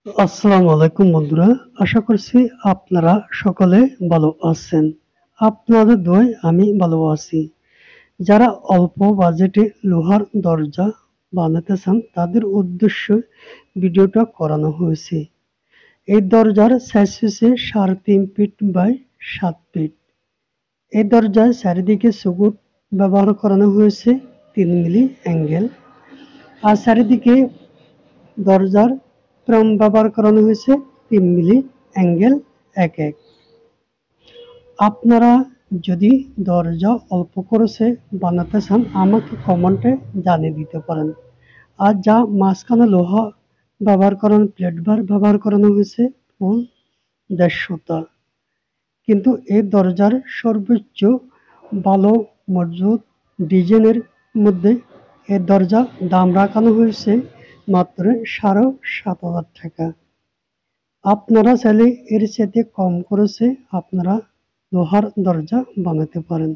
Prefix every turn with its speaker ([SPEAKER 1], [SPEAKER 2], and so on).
[SPEAKER 1] আসসালামু আলাইকুম বন্ধুরা। আশা করছি আপনারা সকলে ভালো আছেন। আপনাদের দোয়ায় আমি ভালো আছি। যারা অল্প বাজেটে লোহার দরজা বানাতে চান তাদের উদ্দেশ্যে ভিডিওটা করানো হয়েছে। এই দরজার সাইজ হচ্ছে 3.5 ফিট বাই 7 ফিট। এই দরজার চারিদিকে চৌকুট ব্যবহার করানো হয়েছে 3 মিলি অ্যাঙ্গেল, আর চারিদিকে দরজার ফ্রেম ব্যবহার করানো হয়েছে 3 মিলি অ্যাঙ্গেল এক এক। আপনারা যদি দরজা অল্প খরচে বানাতে চান আমাকে কমেন্টে জানিয়ে দিতে পারেন। আর যা মাঝখানে লোহা ব্যবহার করানো প্লেট বার ব্যবহার করানো হয়েছে ফুল 150টা। কিন্তু এই দরজার সর্বোচ্চ ভালো মজবুত ডিজাইনের মধ্যে এই দরজা দাম রাখানো হয়েছে মাত্র 7,500 টাকা। আপনারা চাইলে এর চাইতে কম খরচে আপনারা লোহার দরজা বানাতে পারেন।